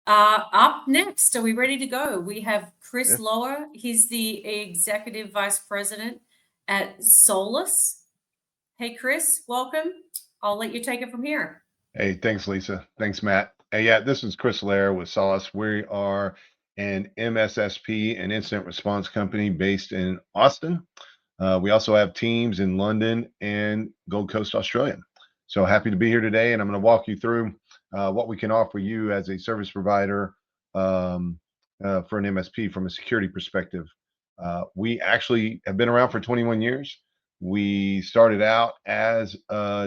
Up next, are we ready to go? We have Yeah. Chris Lower. He's the Executive Vice President at Solis. Hey, Chris, welcome. I'll let you take it from here. Hey, thanks, Lisa. Thanks, Matt. Hey, yeah, this is Chris Lair with Solis. We are an MSSP, an incident response company based in Austin. We also have teams in London and Gold Coast, Australia. So happy to be here today, and I'm going to walk you through what we can offer you as a service provider um, for an MSP from a security perspective. We actually have been around for 21 years. We started out as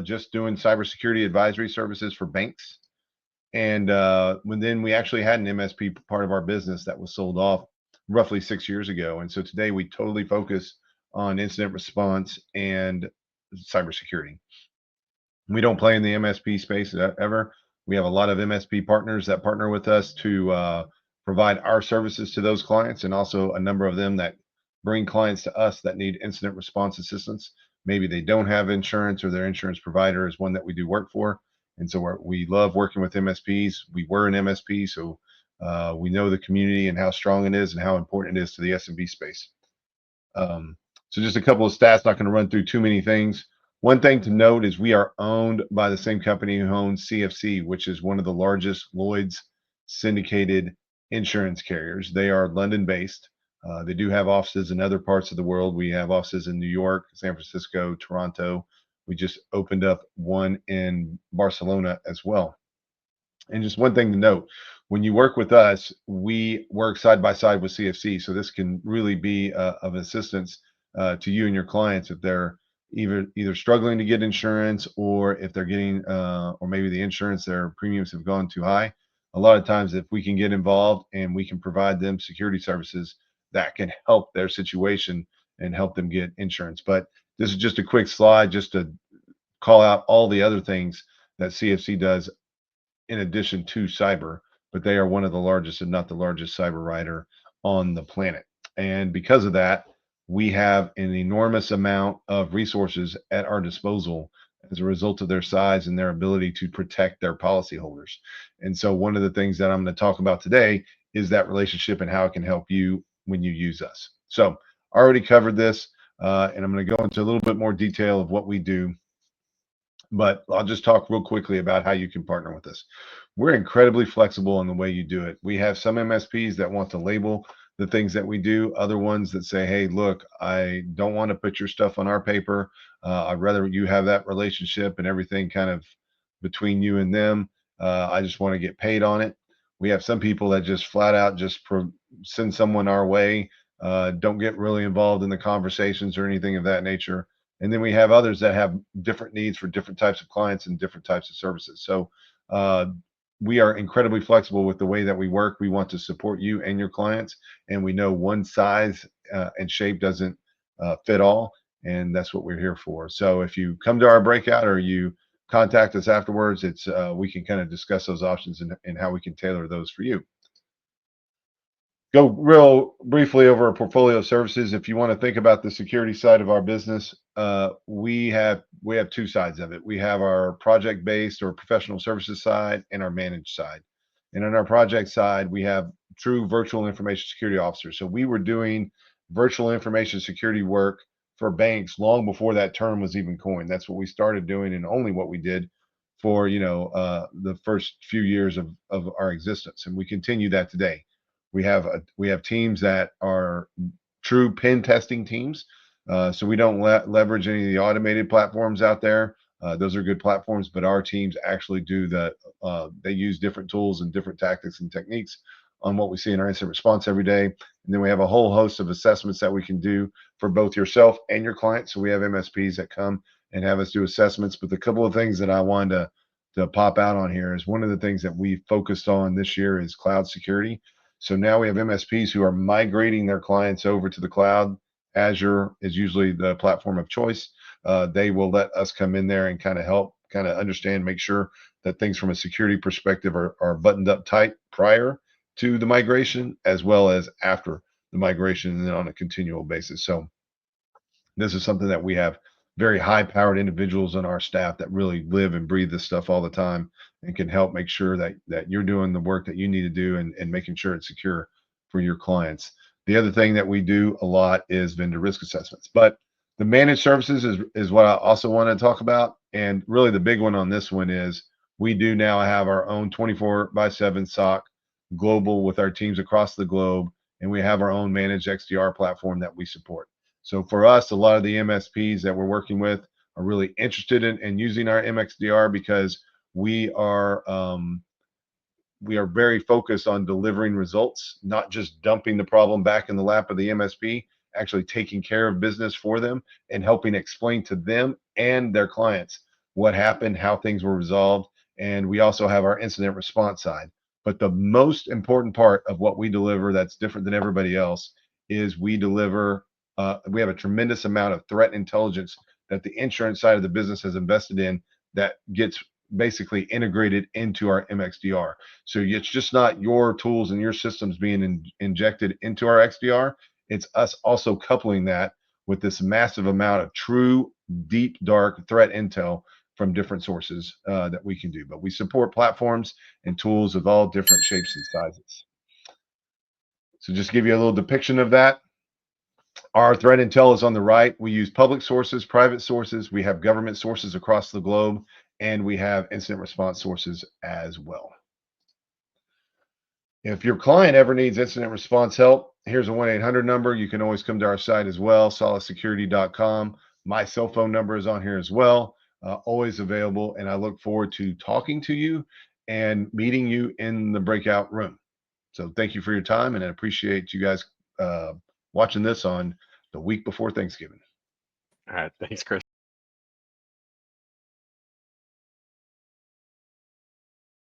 just doing cybersecurity advisory services for banks. And when then we actually had an MSP part of our business that was sold off roughly 6 years ago. And so today we totally focus on incident response and cybersecurity. We don't play in the MSP space ever. We have a lot of MSP partners that partner with us to provide our services to those clients, and also a number of them that bring clients to us that need incident response assistance. Maybe they don't have insurance, or their insurance provider is one that we do work for. And so we love working with MSPs. We were an MSP, so we know the community and how strong it is and how important it is to the SMB space. Um, so just a couple of stats, not going to run through too many things. One thing to note is we are owned by the same company who owns CFC, which is one of the largest Lloyd's syndicated insurance carriers. They are London based. They do have offices in other parts of the world. We have offices in New York, San Francisco, Toronto. We just opened up one in Barcelona as well. And just one thing to note, when you work with us, we work side by side with CFC. So this can really be of assistance to you and your clients if they're either struggling to get insurance, or if they're getting, or maybe the insurance, their premiums have gone too high. A lot of times, if we can get involved and we can provide them security services, that can help their situation and help them get insurance. But this is just a quick slide just to call out all the other things that CFC does in addition to cyber, but they are one of the largest, if not the largest, cyber writer on the planet. And because of that, we have an enormous amount of resources at our disposal as a result of their size and their ability to protect their policyholders. And so, one of the things that I'm going to talk about today is that relationship and how it can help you when you use us. So, I already covered this, and I'm going to go into a little bit more detail of what we do, but I'll just talk real quickly about how you can partner with us. We're incredibly flexible in the way you do it. We have some MSPs that want to label the things that we do, other ones that say, hey, look, I don't want to put your stuff on our paper. I'd rather you have that relationship and everything kind of between you and them. I just want to get paid on it. We have some people that just flat out just send someone our way, don't get really involved in the conversations or anything of that nature. And then we have others that have different needs for different types of clients and different types of services. So uh, we are incredibly flexible with the way that we work. We want to support you and your clients, and we know one size and shape doesn't fit all, and that's what we're here for. So if you come to our breakout or you contact us afterwards, it's we can kind of discuss those options and how we can tailor those for you. Go real briefly over our portfolio of services. If you want to think about the security side of our business, we have two sides of it. We have our project based or professional services side and our managed side. And on our project side, we have true virtual information security officers. So we were doing virtual information security work for banks long before that term was even coined. That's what we started doing, and only what we did for the first few years of our existence, and we continue that today. We have teams that are true pen testing teams. So we don't leverage any of the automated platforms out there. Those are good platforms, but our teams actually do that. They use different tools and different tactics and techniques on what we see in our incident response every day. And then we have a whole host of assessments that we can do for both yourself and your clients. So we have MSPs that come and have us do assessments. But the couple of things that I wanted to pop out on here is one of the things that we focused on this year is cloud security. So now we have MSPs who are migrating their clients over to the cloud. Azure is usually the platform of choice. They will let us come in there and kind of help, kind of understand, make sure that things from a security perspective are buttoned up tight prior to the migration, as well as after the migration, and then on a continual basis. So this is something that we have very high-powered individuals on our staff that really live and breathe this stuff all the time and can help make sure that you're doing the work that you need to do and making sure it's secure for your clients. The other thing that we do a lot is vendor risk assessments, but the managed services is what I also want to talk about. And really the big one on this one is we do now have our own 24/7 SOC global with our teams across the globe, and we have our own managed XDR platform that we support. So for us, a lot of the MSPs that we're working with are really interested in using our MXDR because we are very focused on delivering results, not just dumping the problem back in the lap of the MSP, actually taking care of business for them and helping explain to them and their clients what happened, how things were resolved. And we also have our incident response side. But the most important part of what we deliver that's different than everybody else is we deliver, we have a tremendous amount of threat intelligence that the insurance side of the business has invested in that gets basically integrated into our MXDR. So it's just not your tools and your systems being injected into our XDR. It's us also coupling that with this massive amount of true, deep, dark threat intel from different sources that we can do. But we support platforms and tools of all different shapes and sizes. So just to give you a little depiction of that, our threat intel is on the right. We use public sources, private sources. We have government sources across the globe, and we have incident response sources as well. If your client ever needs incident response help, here's a 1-800 number. You can always come to our site as well, solissecurity.com. My cell phone number is on here as well, always available. And I look forward to talking to you and meeting you in the breakout room. So thank you for your time, and I appreciate you guys watching this on the week before Thanksgiving. All right. Thanks, Chris.